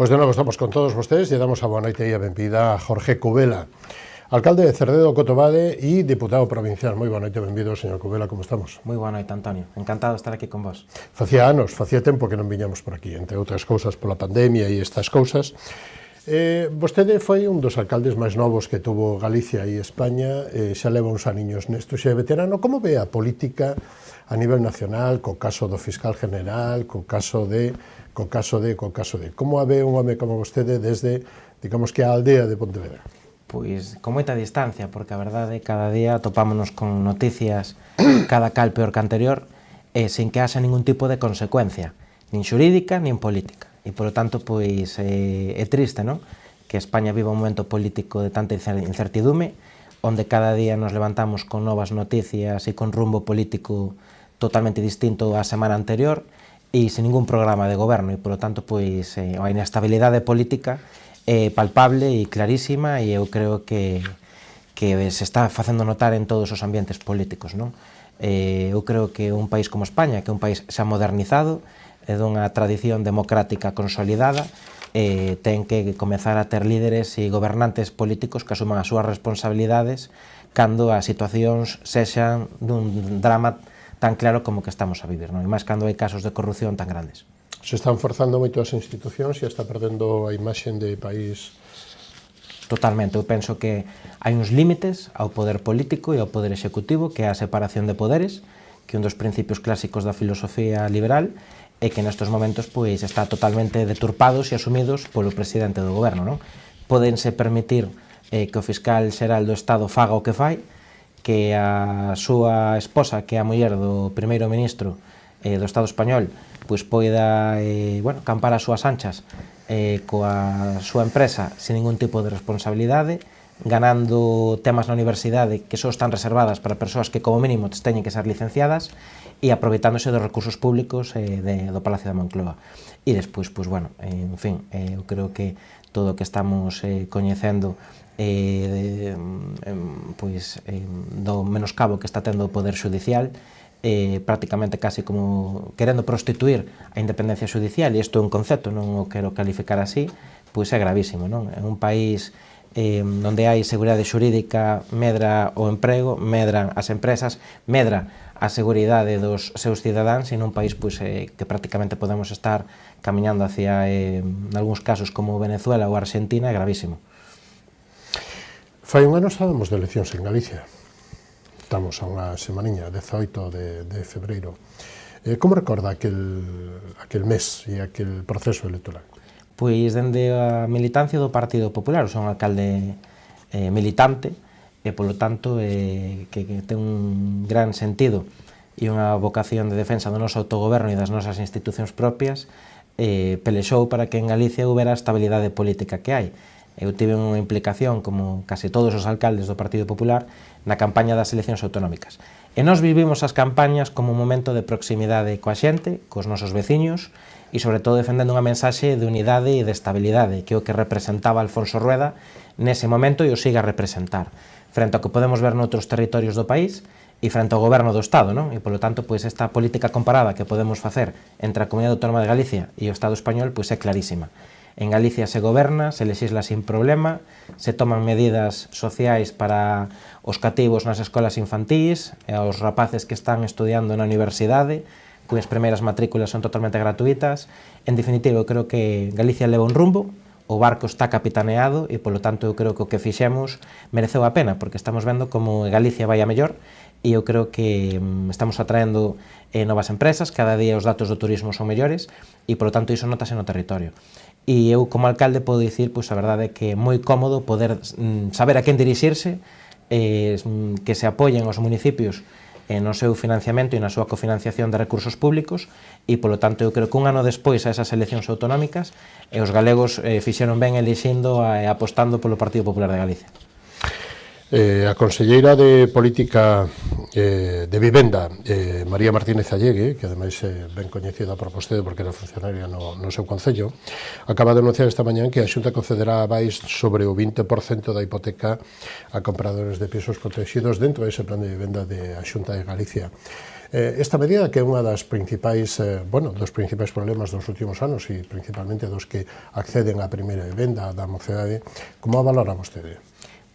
Pois de novo estamos con todos vostedes e damos a boa noite e a benvida a Jorge Cubela, alcalde de Cerdedo Cotobade e diputado provincial. Moi boa noite, benvido, señor Cubela, como estamos? Moi boa noite, Antonio. Encantado de estar aquí con vos. Facía anos, facía tempo que non viñamos por aquí, entre outras cousas pola pandemia e estas cousas. Vostede foi un dos alcaldes máis novos que tuvo Galicia e España, xa leva uns aniños nesto, xa é veterano. Como ve a política a nivel nacional, co caso do fiscal general, co caso de... Como a ve un home como vostede desde, digamos que a aldea de Pontevedra? Pois con moita distancia, porque a verdade cada día topámonos con noticias cada cal peor que anterior e sin que haxa ningún tipo de consecuencia, nin xurídica, nin política. E, polo tanto, pois é triste, non? Que España viva un momento político de tanta incertidume, onde cada día nos levantamos con novas noticias e con rumbo político totalmente distinto á semana anterior, e sin ningún programa de goberno, e, polo tanto, pois, a inestabilidade política é palpable e clarísima, e eu creo que se está facendo notar en todos os ambientes políticos, non? Eu creo que un país como España, que é un país xa modernizado, é dunha tradición democrática consolidada, ten que comezar a ter líderes e gobernantes políticos que asuman as súas responsabilidades cando as situacións sexan dun drama tan claro como que estamos a vivir, non? E máis cando hai casos de corrupción tan grandes. Se están forzando moito as institucións e está perdendo a imaxe de país? Totalmente, eu penso que hai uns límites ao poder político e ao poder executivo, que é a separación de poderes, que é un dos principios clásicos da filosofía liberal, e que nestes momentos pois está totalmente deturpados e asumidos polo presidente do goberno, non? Pódense permitir que o fiscal xeral do Estado faga o que fai, que a súa esposa, que é a muller do primeiro ministro do Estado español, pois poida campar as súas anchas coa súa empresa sin ningún tipo de responsabilidade, ganando temas na universidade que só están reservadas para persoas que como mínimo teñen que ser licenciadas e aproveitándose dos recursos públicos do Palacio da Moncloa. E despois, pois, bueno, en fin, eu creo que todo o que estamos coñecendo do menoscabo que está tendo o Poder Judicial, prácticamente casi como querendo prostituir a independencia judicial, e isto é un concepto, non o quero calificar así, pois é gravísimo, non? En un país onde hai seguridade xurídica, medra o emprego, medran as empresas, medra a seguridade dos seus cidadáns, e nun país pois, que prácticamente podemos estar camiñando hacia, en algúns casos, como Venezuela ou Argentina, é gravísimo. Fai un ano estábamos de eleccións en Galicia. Estamos a unha semaniña, 18 de febreiro. Como recorda aquel mes e aquel proceso electoral? Pois, dende a militancia do Partido Popular, son alcalde militante, e, polo tanto, que ten un gran sentido e unha vocación de defensa do noso autogoberno e das nosas institucións propias, pelexou para que en Galicia houbera a estabilidade política que hai. Eu tive unha implicación, como case todos os alcaldes do Partido Popular, na campaña das eleccións autonómicas. E nós vivimos as campañas como un momento de proximidade coa xente, cos nosos veciños, e sobre todo defendendo unha mensaxe de unidade e de estabilidade, que é o que representaba Alfonso Rueda nese momento e o siga a representar, frente ao que podemos ver noutros territorios do país e frente ao goberno do Estado, non? E, polo tanto, pois, esta política comparada que podemos facer entre a Comunidade Autónoma de Galicia e o Estado español, pois, é clarísima. En Galicia se goberna, se lexisla sin problema, se toman medidas sociais para os cativos nas escolas infantís, e aos rapaces que están estudiando na universidade, cuyas primeiras matrículas son totalmente gratuitas. En definitiva, eu creo que Galicia leva un rumbo, o barco está capitaneado e, polo tanto, eu creo que o que fixemos mereceu a pena, porque estamos vendo como Galicia vai a mellor e eu creo que estamos atraendo novas empresas, cada día os datos do turismo son mellores e, polo tanto, iso notase no territorio. E eu, como alcalde, podo dicir, pois, a verdade é que é moi cómodo poder saber a quen dirixirse, que se apoyen os municipios no seu financiamento e na súa cofinanciación de recursos públicos, e, polo tanto, eu creo que un ano despois a esas eleccións autonómicas, os galegos fixeron ben elixindo e apostando polo Partido Popular de Galicia. A conselleira de Política de Vivenda, María Martínez Allegue, que ademais é ben coñecida por vostede porque era funcionaria no seu concello, acaba de anunciar esta mañán que a Xunta concederá avais sobre o 20% da hipoteca a compradores de pisos protegidos dentro dese plan de vivenda da Xunta de Galicia. Esta medida que é unha das principais, dos principais problemas dos últimos anos e principalmente dos que acceden á primeira vivenda da mocedade, como a valora vostede?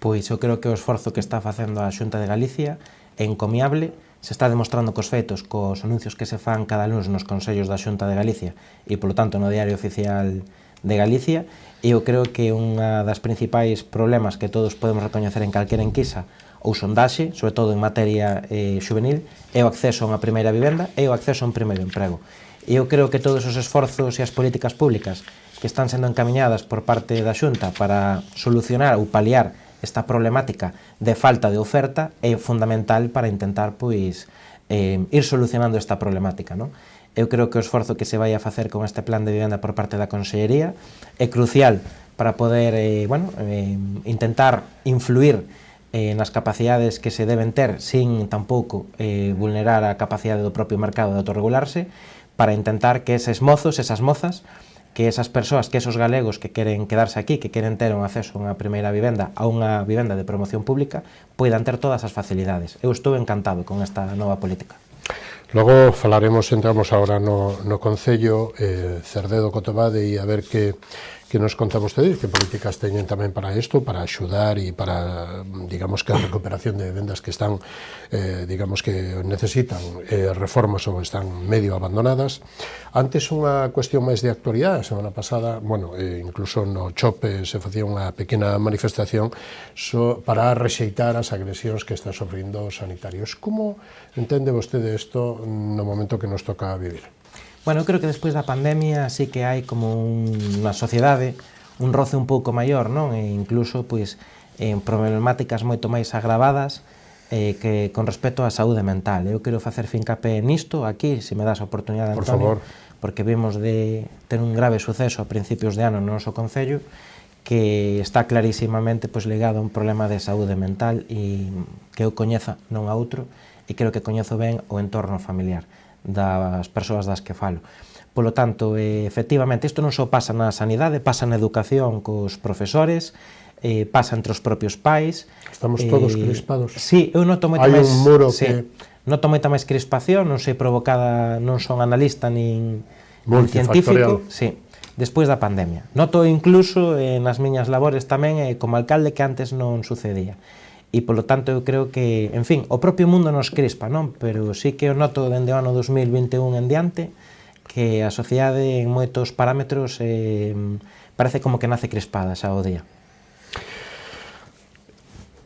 Pois eu creo que o esforzo que está facendo a Xunta de Galicia é encomiable, se está demostrando cos feitos, cos anuncios que se fan cada lunes nos consellos da Xunta de Galicia e, polo tanto, no Diario Oficial de Galicia, e eu creo que unha das principais problemas que todos podemos recoñecer en calquera enquisa ou sondaxe, sobre todo en materia juvenil, é o acceso a unha primeira vivenda e o acceso a un primeiro emprego. E eu creo que todos os esforzos e as políticas públicas que están sendo encamiñadas por parte da Xunta para solucionar ou paliar esta problemática de falta de oferta é fundamental para intentar ir solucionando esta problemática, non? Eu creo que o esforzo que se vai a facer con este plan de vivenda por parte da Consellería é crucial para poder intentar influir nas capacidades que se deben ter sin tampouco vulnerar a capacidade do propio mercado de autorregularse, para intentar que eses mozos, esas mozas, que esas persoas, que esos galegos que queren quedarse aquí, que queren ter un acceso a unha primeira vivenda, a unha vivenda de promoción pública, poidan ter todas as facilidades. Eu estou encantado con esta nova política. Logo falaremos, entramos agora no Concello Cerdedo Cotobade e a ver que nos conta vostedes, que políticas teñen tamén para isto, para axudar e para, digamos, que a recuperación de vivendas que están, digamos, que necesitan reformas ou están medio abandonadas. Antes, unha cuestión máis de actualidade, a semana pasada, incluso no Chope se facía unha pequena manifestación para rexeitar as agresións que está sofrindo os sanitarios. Como entende vostede isto no momento que nos toca vivir? Bueno, eu creo que despois da pandemia sí que hai como unha sociedade, un roce un pouco maior, non? E incluso, en problemáticas moito máis agravadas que con respecto á saúde mental. Eu quero facer fincapé nisto, aquí, se me das a oportunidade, Antonio, porque vimos de ter un grave suceso a principios de ano no noso Concello, que está clarísimamente ligado a un problema de saúde mental e que eu coñeza, non a outro, e creo que coñezo ben o entorno familiar das persoas das que falo. Polo tanto, efectivamente, isto non só pasa na sanidade, pasa na educación cos profesores, pasa entre os propios pais. Estamos todos crispados. Sí, eu noto moita máis... Hai un muro que... Noto moita máis crispación, non sei provocada, non son analista nin científico. Sí, despois da pandemia. Noto incluso nas miñas labores tamén como alcalde que antes non sucedía. E, polo tanto, eu creo que, en fin, o propio mundo nos crispa, non? Pero sí que eu noto dende o ano 2021 en diante que a sociedade en moitos parámetros parece como que nace crispada xa o día.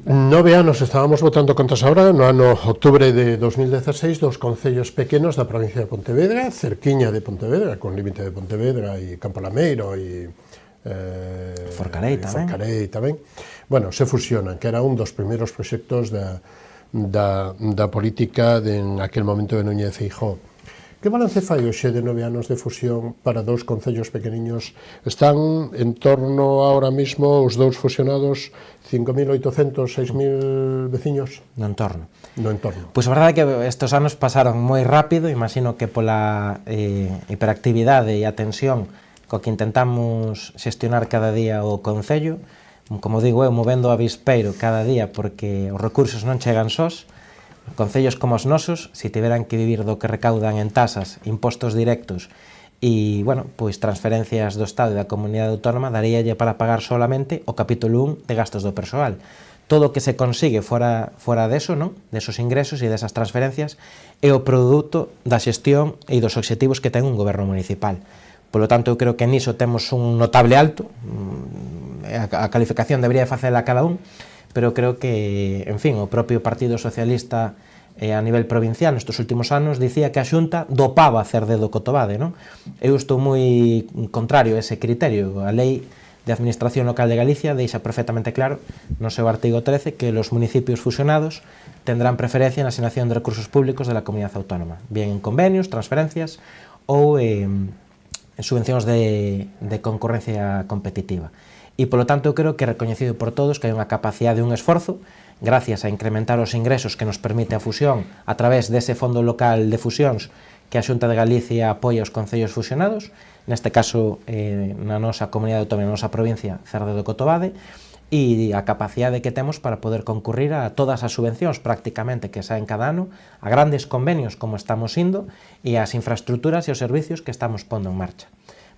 9 anos estábamos votando contas ahora, no ano octubre de 2016, dos concellos pequenos da provincia de Pontevedra, cerquiña de Pontevedra, con límite de Pontevedra e Campo Lameiro e Forcarei tamén. Bueno, se fusionan, que era un dos primeiros proxectos da política en aquel momento de Núñez Feijóo. Que balance fai hoxe de 9 anos de fusión para dous concellos pequeniños? Están en torno ahora mismo os dous fusionados 5.800, 6.000 veciños? No entorno. No entorno. Pois a verdade é que estes anos pasaron moi rápido, imagino que pola hiperactividade e a tensión co que intentamos xestionar cada día o Concello, como digo eu, movendo o avispeiro cada día porque os recursos non chegan sós. Concellos como os nosos, se tiveran que vivir do que recaudan en tasas, impostos directos e, transferencias do Estado e da Comunidade Autónoma, daríalle para pagar solamente o capítulo 1 de gastos do persoal. Todo o que se consigue fora deso, non? Desos ingresos e desas transferencias é o produto da xestión e dos obxectivos que ten un goberno municipal. Polo tanto, eu creo que niso temos un notable alto, a calificación debería facela a cada un, pero creo que, en fin, o propio Partido Socialista a nivel provincial nestes últimos anos dicía que a Xunta dopaba Cerdedo Cotobade, non? Eu estou moi contrario a ese criterio. A Lei de Administración Local de Galicia deixa perfectamente claro no seu artigo 13 que los municipios fusionados tendrán preferencia na asignación de recursos públicos de la Comunidade Autónoma, bien en convenios, transferencias ou en subvencións de concurrencia competitiva. E, polo tanto, eu creo que é recoñecido por todos que hai unha capacidade e un esforzo gracias a incrementar os ingresos que nos permite a fusión a través dese fondo local de fusións que a Xunta de Galicia apoia os concellos fusionados, neste caso na nosa comunidade autónoma, na nosa provincia, Cerdedo Cotobade, e a capacidade que temos para poder concurrir a todas as subvencións prácticamente que saen cada ano, a grandes convenios como estamos indo e as infraestructuras e os servicios que estamos pondo en marcha.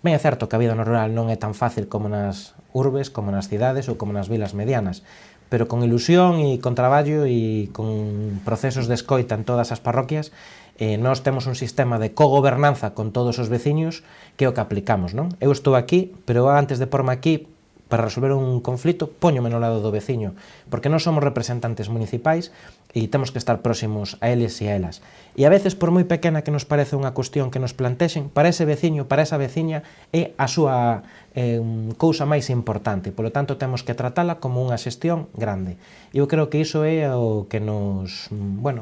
Ben, é certo que a vida no rural non é tan fácil como nas urbes, como nas cidades ou como nas vilas medianas, pero con ilusión e con traballo e con procesos de escoita en todas as parroquias, nós temos un sistema de cogobernanza con todos os veciños que é o que aplicamos, non? Eu estou aquí, pero antes de porme aquí, para resolver un conflito, póñome no lado do veciño, porque non somos representantes municipais e temos que estar próximos a eles e a elas. E a veces, por moi pequena que nos parece unha cuestión que nos plantexen, para ese veciño, para esa veciña, é a súa cousa máis importante. Polo tanto, temos que tratala como unha xestión grande. Eu creo que iso é o que nos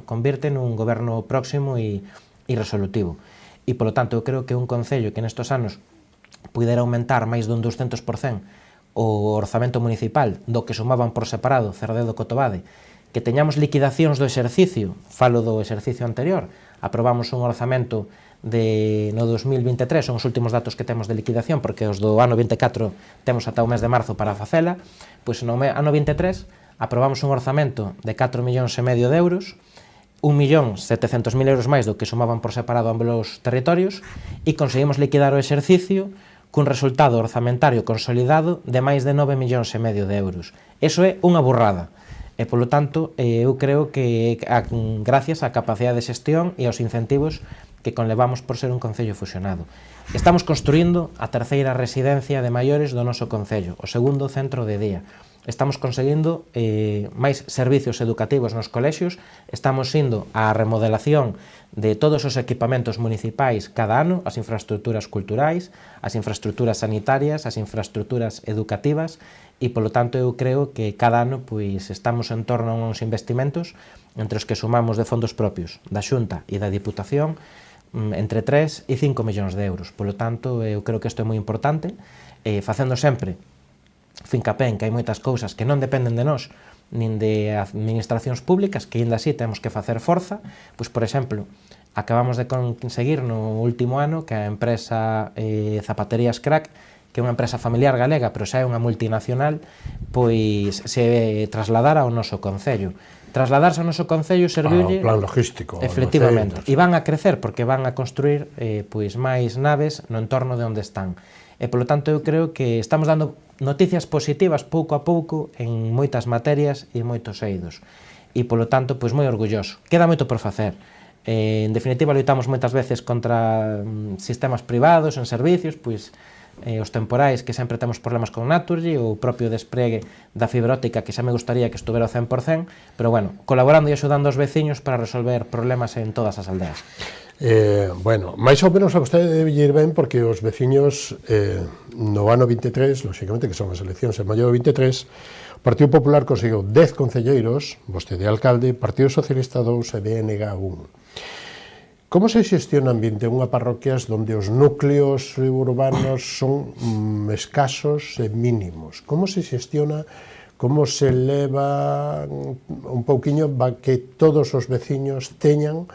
convirte nun goberno próximo e resolutivo. E, polo tanto, eu creo que un concello que nestos anos pudera aumentar máis dun 200% o orzamento municipal do que sumaban por separado Cerdedo e Cotobade, que teñamos liquidacións do exercicio, falo do exercicio anterior, aprobamos un orzamento no 2023, son os últimos datos que temos de liquidación, porque os do ano 24 temos ata o mes de marzo para facela, pois no ano 23 aprobamos un orzamento de 4,5 millóns de euros, 1.700.000 euros máis do que sumaban por separado ambos os territorios, e conseguimos liquidar o exercicio cun resultado orzamentario consolidado de máis de 9,5 millóns de euros. Eso é unha burrada. E, polo tanto, eu creo que gracias á capacidade de xestión e aos incentivos que conlevamos por ser un concello fusionado. Estamos construindo a terceira residencia de maiores do noso concello, o segundo centro de día. Estamos conseguindo máis servicios educativos nos colexios, estamos indo á remodelación de todos os equipamentos municipais cada ano, as infraestructuras culturais, as infraestructuras sanitarias, as infraestructuras educativas, e, polo tanto, eu creo que cada ano pois estamos en torno a uns investimentos entre os que sumamos de fondos propios da Xunta e da Diputación entre 3 e 5 millóns de euros. Polo tanto, eu creo que isto é moi importante, facendo sempre fincapé en que hai moitas cousas que non dependen de nós, nin de administracións públicas, que ainda así temos que facer forza. Pois, por exemplo, acabamos de conseguir no último ano que a empresa Zapaterías Crack, que é unha empresa familiar galega, pero xa é unha multinacional, pois se trasladara ao noso concello. Trasladarse ao noso concello serviulle... plan logístico. Efectivamente. E van a crecer, porque van a construir pois máis naves no entorno de onde están. E, polo tanto, eu creo que estamos dando noticias positivas pouco a pouco en moitas materias e moitos eidos. E, polo tanto, pois moi orgulloso. Queda moito por facer. En definitiva, loitamos moitas veces contra sistemas privados en servicios, pois os temporais, que sempre temos problemas con Naturgy, o propio despregue da fibra óptica, que xa me gustaría que estuvera ao 100%, pero, bueno, colaborando e axudando aos veciños para resolver problemas en todas as aldeas. Máis ou menos a vostede debe ir ben, porque os veciños no ano 23, lóxicamente que son as eleccións en maio do 23, o Partido Popular conseguiu 10 concelleiros, vostede alcalde, Partido Socialista 2 e BNG 1. Como se xestionan 21 parroquias onde os núcleos urbanos son escasos e mínimos? Como se xestiona, como se leva un pouquiño para que todos os veciños teñan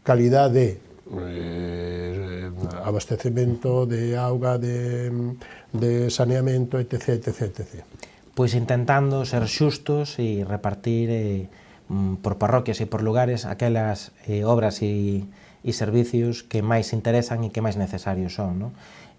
calidade de abastecemento, de auga, de saneamento, etc, etc, etc? Pois intentando ser xustos e repartir por parroquias e por lugares aquelas obras e servicios que máis interesan e que máis necesarios son, non?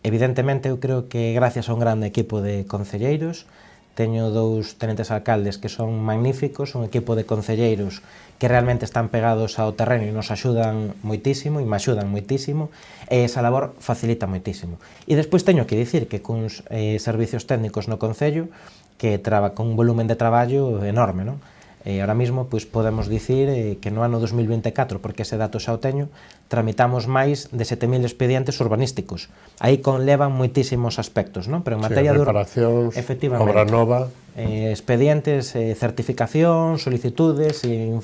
Evidentemente, eu creo que gracias a un grande equipo de concelleiros, teño 2 tenentes alcaldes que son magníficos, un equipo de concelleiros que realmente están pegados ao terreno e nos axudan moitísimo, e me axudan moitísimo, e esa labor facilita moitísimo. E despois teño que dicir que cuns servicios técnicos no Concello que con un volumen de traballo enorme, non? Ahora mesmo podemos dicir que no ano 2024, porque ese dato xa o teño, tramitamos máis de 7.000 expedientes urbanísticos. Aí conlevan moitísimos aspectos, non? Pero en materia de reparacións, obra nova, expedientes, certificacións, solicitudes e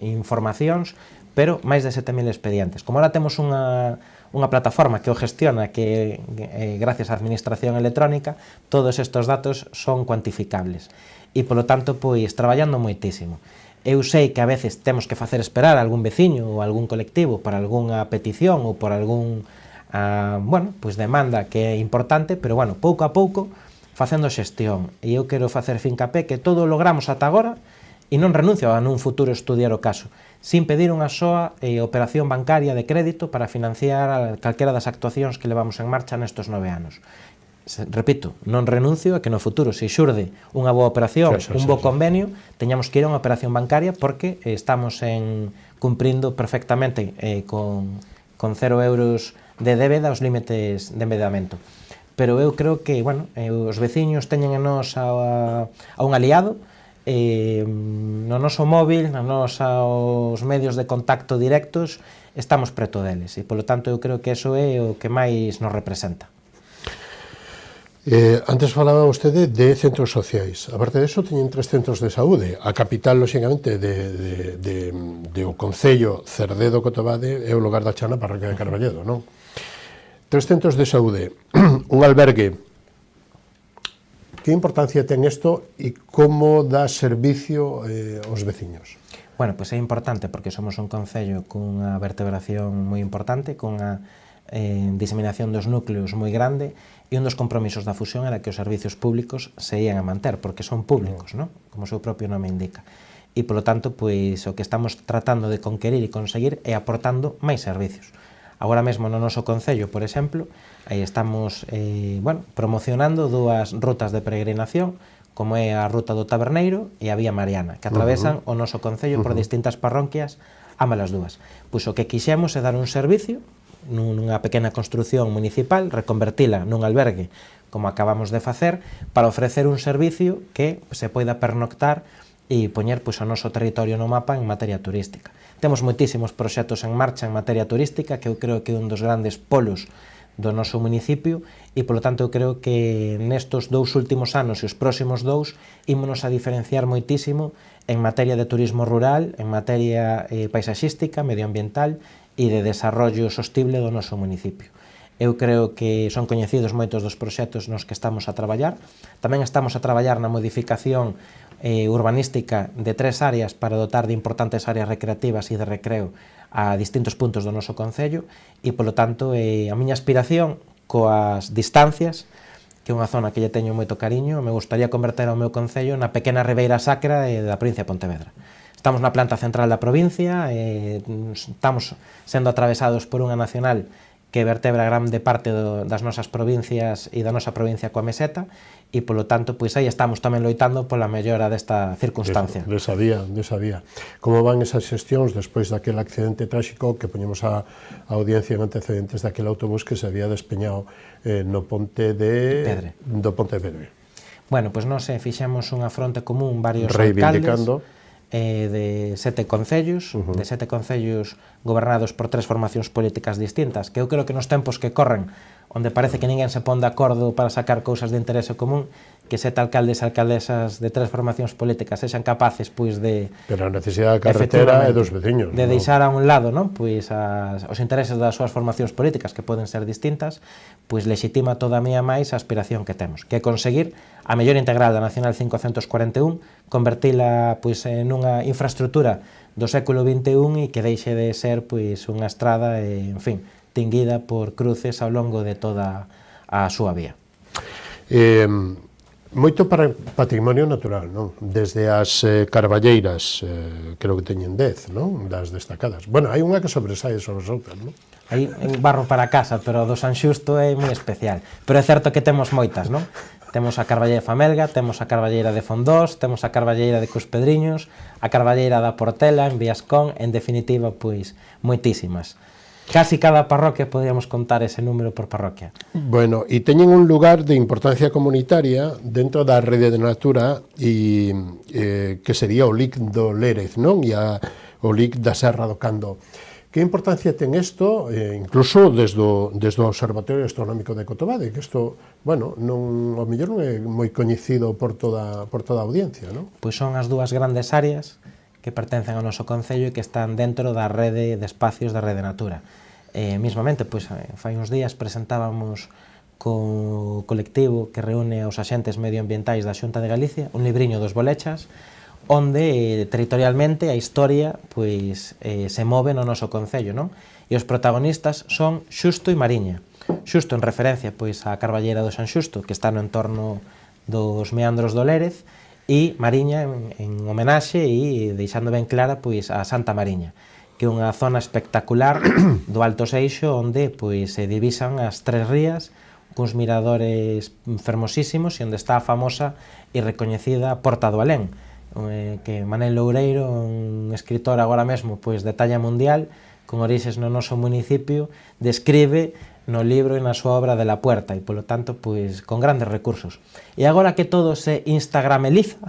informacións, pero máis de 7.000 expedientes. Como ahora temos unha plataforma que o gestiona, que gracias á administración electrónica, todos estes datos son cuantificables. E, polo tanto, pois, traballando moitísimo. Eu sei que a veces temos que facer esperar a algún veciño ou algún colectivo para algunha petición ou por algún demanda que é importante, pero, pouco a pouco facendo xestión. E eu quero facer fincapé que todo o logramos ata agora e non renuncio a nun futuro estudiar o caso, sin pedir unha soa operación bancaria de crédito para financiar calquera das actuacións que levamos en marcha nestes 9 anos. Repito, non renuncio a que no futuro, se xurde unha boa operación, un bo convenio, teñamos que ir a unha operación bancaria porque estamos cumprindo perfectamente con 0 euros de débeda os límites de endeudamento. Pero eu creo que, bueno, os veciños teñen en nós a un aliado, no noso móvil, aos medios de contacto directos, estamos preto deles, e polo tanto eu creo que eso é o que máis nos representa. Antes falaba vostede de centros sociais. A parte disso, teñen 3 centros de saúde. A capital, lóxicamente, do Concello Cerdedo-Cotobade é o lugar da Chana, parroquia de Carballedo, non? 3 centros de saúde, un albergue. Que importancia ten isto e como dá servicio aos veciños? Bueno, pois é importante porque somos un concello cunha vertebración moi importante, cunha diseminación dos núcleos moi grande, e un dos compromisos da fusión era que os servicios públicos se ian a manter, porque son públicos, non? Como o seu propio nome indica. E, polo tanto, pois, o que estamos tratando de conquerir e conseguir é aportando máis servicios. Agora mesmo no noso concello, por exemplo, estamos promocionando 2 rutas de peregrinación, como é a Ruta do Taberneiro e a Vía Mariana, que atravesan o noso concello por distintas parroquias, ambas as dúas. Pois o que quixemos é dar un servicio nunha pequena construción municipal, reconvertila nun albergue, como acabamos de facer, para ofrecer un servicio que se poida pernoctar e poñer o noso territorio no mapa en materia turística. Temos moitísimos proxectos en marcha en materia turística, que eu creo que é un dos grandes polos do noso municipio, e, polo tanto, eu creo que nestos 2 últimos anos e os próximos 2 ímonos a diferenciar moitísimo en materia de turismo rural, en materia paisaxística, medioambiental e de desarrollo sostible do noso municipio. Eu creo que son coñecidos moitos dos proxectos nos que estamos a traballar. Tamén estamos a traballar na modificación urbanística de 3 áreas para dotar de importantes áreas recreativas e de recreo a distintos puntos do noso concello, e, polo tanto, a miña aspiración coas distancias, que é unha zona que lle teño moito cariño, me gustaría converter o meu concello na pequena ribeira sacra da provincia de Pontevedra. Estamos na planta central da provincia, estamos sendo atravesados por unha nacional que vertebra grande parte das nosas provincias e da nosa provincia coa meseta, e, polo tanto, pois aí estamos tamén loitando pola mellora desta circunstancia. Desa vía. Como van esas xestións despois daquele accidente tráxico que poñemos a audiencia en antecedentes daquele autobús que se había despeñado no ponte do Ponte de Pedre? Bueno, pois nós fixemos unha fronte común, varios reivindicando alcaldes de 7 concellos, de 7 concellos gobernados por 3 formacións políticas distintas, que eu creo que nos tempos que corren, onde parece que ninguén se pon de acordo para sacar cousas de interese común, que 7 alcaldes e alcaldesas de 3 formacións políticas sexan capaces, pois, de... Pero a necesidade da carretera é dos veciños, de deixar a un lado, non? Pois os intereses das súas formacións políticas, que poden ser distintas, pois legitima toda a mía máis a aspiración que temos, que é conseguir a mellor integral da Nacional 541, convertila, pois, nunha infraestructura do século XXI e que deixe de ser, pois, unha estrada, en fin, tinguida por cruces ao longo de toda a súa vía. Moito para patrimonio natural, non? Desde as carballeiras, creo que teñen 10, non? Das destacadas. Bueno, hai unha que sobresae sobre as outras, non? Hai un barro para casa, pero o do San Xusto é moi especial. Pero é certo que temos moitas, non? Temos a Carballeira de Famelga, temos a Carballeira de Fondós, temos a Carballeira de Cuspedriños, a Carballeira da Portela, en Viascón, en definitiva, pois, moitísimas. Casi cada parroquia podríamos contar ese número por parroquia. Bueno, e teñen un lugar de importancia comunitaria dentro da rede de Natura e que sería o LIC do Lérez, non? E o LIC da Serra do Cando. Que importancia ten isto, incluso desde o Observatorio Astronómico de Cotobade, que isto, bueno, ao mellor non é moi coñecido por toda a audiencia, non? Pois son as 2 grandes áreas que pertencen ao noso concello e que están dentro da rede de espacios da Rede Natura. Mismamente, pois, fai uns días presentábamos co colectivo que reúne aos axentes medioambientais da Xunta de Galicia un libriño dos bolechas, onde territorialmente a historia, pois, se move no noso concello, non? E os protagonistas son Xusto e Mariña. Xusto en referencia, pois, á Carballeira do San Xusto, que está no entorno dos meandros do Lérez, e Mariña en homenaxe e deixando ben clara pois a Santa Mariña, que é unha zona espectacular do Alto Seixo onde pois se divisan as tres rías cuns miradores fermosísimos e onde está a famosa e recoñecida Porta do Alén, que Manel Loureiro, un escritor agora mesmo pois de talla mundial con orixes no noso municipio, describe no libro e na súa obra de La Puerta, e polo tanto, pois, con grandes recursos. E agora que todo se instagrameliza,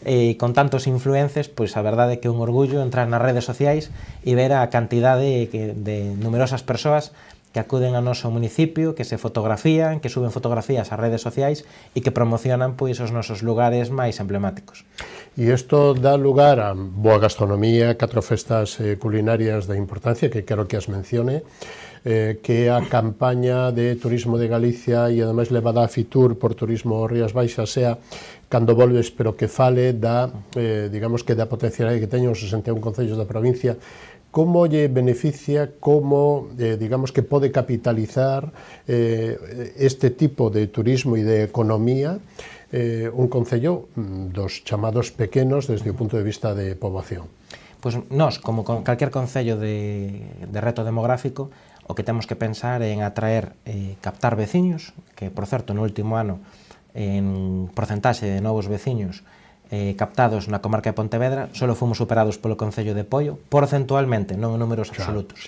e con tantos influencers, pois a verdade é que é un orgullo entrar nas redes sociais e ver a cantidade de numerosas persoas que acuden ao noso municipio, que se fotografían, que suben fotografías ás redes sociais e que promocionan pois os nosos lugares máis emblemáticos. E isto dá lugar a boa gastronomía, 4 festas culinarias de importancia, que quero que as mencione, que a campaña de turismo de Galicia e ademais levada a Fitur por Turismo Rías Baixas sea cando volves, pero que fale da, digamos que da potencialidade que teñen os 61 concellos da provincia, como lle beneficia, como, digamos que pode capitalizar este tipo de turismo e de economía un concello dos chamados pequenos desde o punto de vista de poboación. Pois nós, como con calquer concello de reto demográfico, o que temos que pensar é en atraer, captar veciños, que, por certo, no último ano, en porcentaxe de novos veciños captados na comarca de Pontevedra, só fomos superados polo concello de Poio, porcentualmente, non en números absolutos.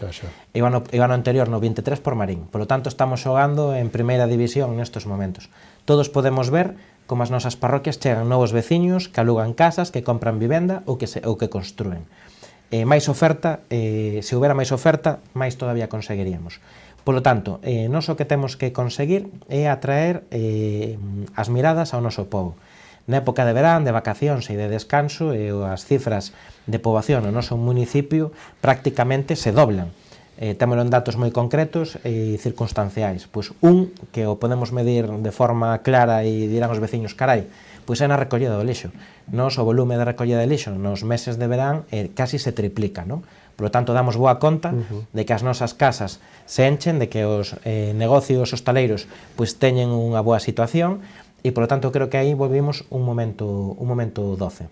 E o ano anterior no 23 por Marín. Polo tanto, estamos xogando en primeira división nestes momentos. Todos podemos ver como as nosas parroquias chegan novos veciños que alugan casas, que compran vivenda ou que construen. Máis oferta, se houbera máis oferta, máis todavía conseguiríamos. Polo tanto, nós o que temos que conseguir é atraer as miradas ao noso pobo. Na época de verán, de vacacións e de descanso, as cifras de poboación no noso municipio prácticamente se doblan. Témolo en datos moi concretos e circunstanciais. Pois que o podemos medir de forma clara e dirán os veciños, carai, pois é na recollida do lixo. Nos, o volume de recollida de lixo nos meses de verán casi se triplica, non? Por lo tanto, damos boa conta de que as nosas casas se enchen, de que os negocios hostaleiros pois teñen unha boa situación e, por lo tanto, creo que aí volvimos un momento doce.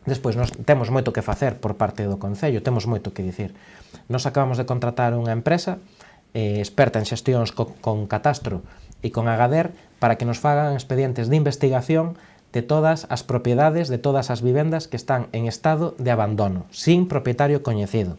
Despois, nós temos moito que facer por parte do Concello, temos moito que dicir. Nós acabamos de contratar unha empresa experta en xestións con catastro e con Agader para que nos fagan expedientes de investigación de todas as propiedades, de todas as vivendas que están en estado de abandono, sin propietario coñecido.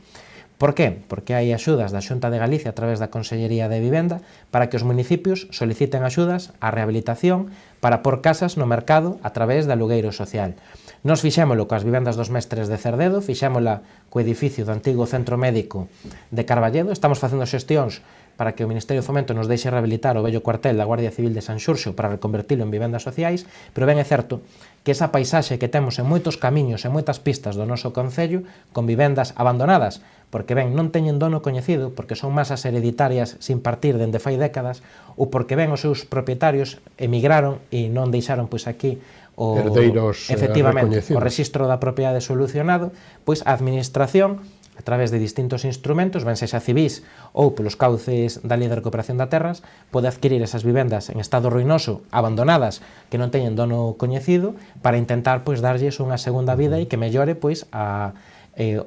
Por qué? Porque hai axudas da Xunta de Galicia a través da Consellería de Vivenda para que os municipios soliciten axudas á rehabilitación para pôr casas no mercado a través de alugueiro social. Nos fixémolo coas vivendas dos mestres de Cerdedo, fixémola co edificio do antigo centro médico de Carballedo, estamos facendo xestións para que o Ministerio de Fomento nos deixe rehabilitar o vello cuartel da Guardia Civil de San Xurxo para reconvertilo en vivendas sociais, pero ben é certo que esa paisaxe que temos en moitos camiños e moitas pistas do noso concello con vivendas abandonadas, porque ben non teñen dono coñecido, porque son masas hereditarias sin partir dende fai décadas, ou porque ben os seus propietarios emigraron e non deixaron pois aquí o herdeiros efectivamente o rexistro da propiedade solucionado, pois a administración a través de distintos instrumentos, ben sexa civís ou polos cauces da Lei de Recuperación da Terras, pode adquirir esas vivendas en estado ruinoso, abandonadas, que non teñen dono coñecido, para intentar pois darlles unha segunda vida e que mellore pois a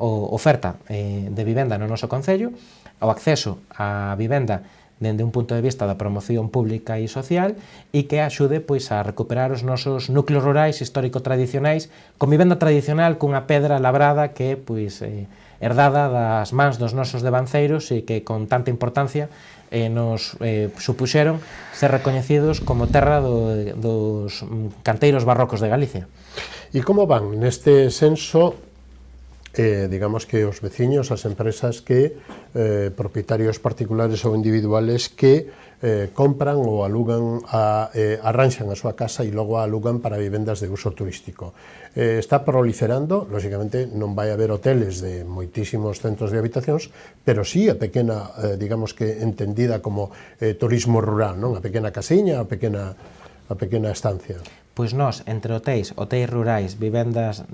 oferta de vivenda no noso concello, o acceso á vivenda dende un punto de vista da promoción pública e social e que axude pois a recuperar os nosos núcleos rurais histórico-tradicionais con vivenda tradicional cunha pedra labrada que pois herdada das mans dos nosos devanceiros e que con tanta importancia nos supuxeron ser recoñecidos como terra dos canteiros barrocos de Galicia. E como van neste senso, digamos que os veciños, as empresas que, propietarios particulares ou individuales que compran ou alugan, arranxan a súa casa e logo a alugan para vivendas de uso turístico? Está proliferando, lógicamente non vai haber hoteles de moitísimos centros de habitacións, pero sí a pequena, digamos que entendida como turismo rural, non? A pequena casiña, a pequena estancia. Pois nós, entre hotéis rurais, vivendas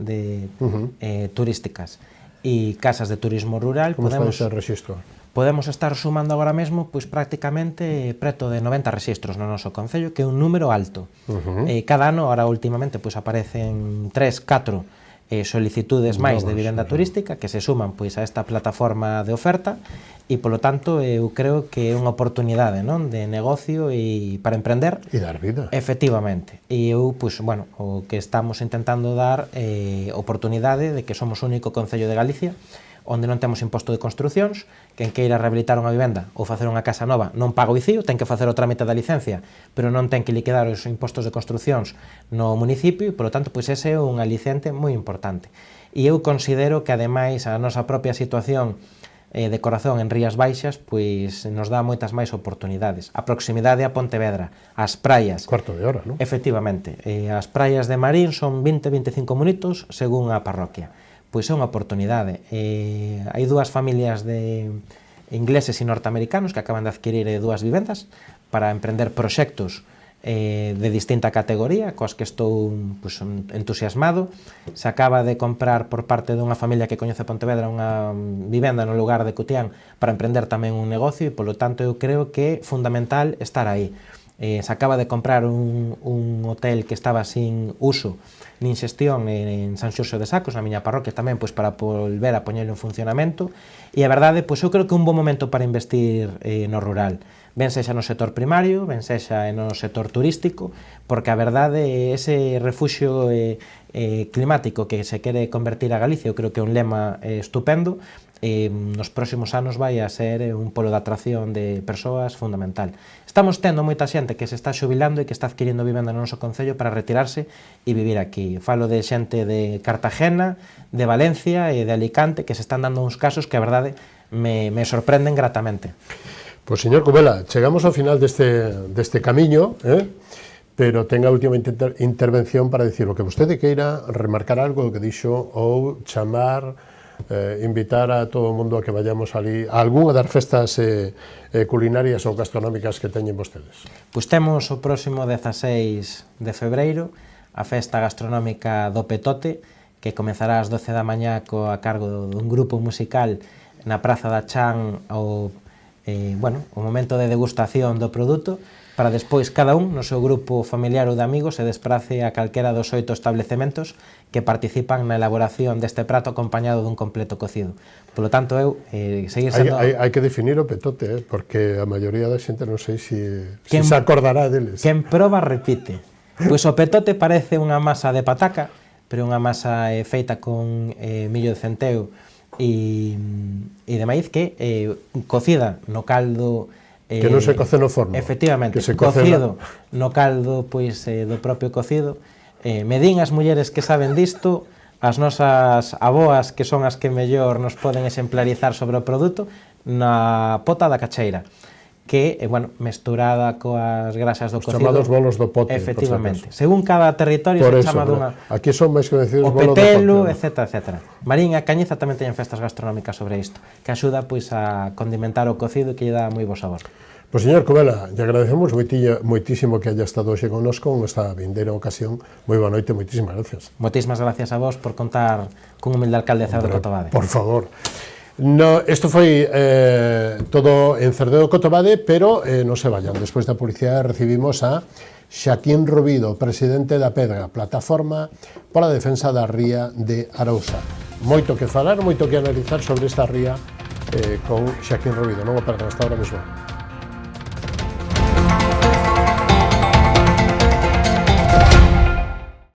turísticas e casas de turismo rural, como podemos... Como está ese rexistro? podemos estar sumando agora mesmo pois prácticamente preto de 90 rexistros no noso concello, que é un número alto. Cada ano, ahora últimamente, pois aparecen 3, 4 solicitudes máis de vivenda turística que se suman pois a esta plataforma de oferta e, polo tanto, eu creo que é unha oportunidade, non, de negocio e para emprender. E dar vida. Efectivamente. E eu, pois, bueno, o que estamos intentando dar oportunidade de que somos o único concello de Galicia onde non temos imposto de construcións, quen queira rehabilitar unha vivenda ou facer unha casa nova non paga o ICIO, ten que facer o trámite da licencia, pero non ten que liquidar os impostos de construcións no municipio e, polo tanto, pois ese é un aliciente moi importante. E eu considero que, ademais, a nosa propia situación de corazón en Rías Baixas, pois nos dá moitas máis oportunidades. A proximidade a Pontevedra, as praias... Cuarto de hora, non? Efectivamente. As praias de Marín son 20-25 minutos según a parroquia. Pois é unha oportunidade. Hai dúas familias de ingleses e norteamericanos que acaban de adquirir dúas vivendas para emprender proxectos de distinta categoría, coas que estou pues, entusiasmado. Se acaba de comprar por parte dunha familia que coñece Pontevedra unha vivenda no lugar de Cutián para emprender tamén un negocio e, polo tanto, eu creo que é fundamental estar aí. Se acaba de comprar un hotel que estaba sin uso nin xestión en San Xurxo de Sacos, na miña parroquia tamén, pois para volver a poñelo en funcionamento, e a verdade, pois eu creo que é un bom momento para investir no rural, ben sexa no sector primario, ben sexa no sector turístico, porque a verdade ese refuxio climático que se quere convertir a Galicia, eu creo que é un lema estupendo, nos próximos anos vai a ser un polo de atracción de persoas fundamental. Estamos tendo moita xente que se está xubilando e que está adquirindo vivenda no noso concello para retirarse e vivir aquí. Falo de xente de Cartagena, de Valencia e de Alicante, que se están dando uns casos que a verdade me sorprenden gratamente. Pois, señor Covela, chegamos ao final deste camiño, pero ten a última intervención para dicir o que vostede queira, remarcar algo que dixo ou chamar, invitar a todo o mundo a que vayamos ali a algunha das festas culinarias ou gastronómicas que teñen vostedes. Pois temos o próximo 16 de febreiro a festa gastronómica do Petote, que comezará ás 12 da mañá a cargo dun grupo musical na Praza da Chan o momento de degustación do produto, para despois cada un no seu grupo familiar ou de amigos se desprace a calquera dos 8 establecementos que participan na elaboración deste prato acompañado dun completo cocido. Por lo tanto, eu seguir sendo... Hai que definir o petote, porque a maioría da xente non sei se acordará deles. Quen proba repite. Pois o petote parece unha masa de pataca, pero unha masa feita con millo de centeo e de maíz que cocida no caldo... Que non se coce no forno. Efectivamente, cocido no caldo pois do propio cocido. Me din as mulleres que saben disto, as nosas aboas, que son as que mellor nos poden exemplarizar sobre o produto, na pota da cacheira, que é, mesturada coas grasas do cocido. Os chamados bolos do pote. Efectivamente. Según cada territorio se chama dunha... Aquí son máis conhecidos o bolos do pote. petelo, etc. Marín e Cañiza tamén teñen festas gastronómicas sobre isto, que axuda pois a condimentar o cocido e que lle dá moi bo sabor. Pois, señor Covela, lle agradecemos moitísimo que haya estado hoxe connosco nesta vindeira ocasión. Moi boa noite, moitísimas gracias. Moitísimas gracias a vos por contar cun humilde alcalde de Cerdo Cotobade. Por favor. Isto foi todo en Cerdo Cotobade, pero non se vayan. Despois da publicidade recibimos a Xaquín Rubido, presidente da Pedra, plataforma pola defensa da ría de Arousa. Moito que falar, moito que analizar sobre esta ría con Xaquín Rubido. Non o perdan, hasta ahora mesmo.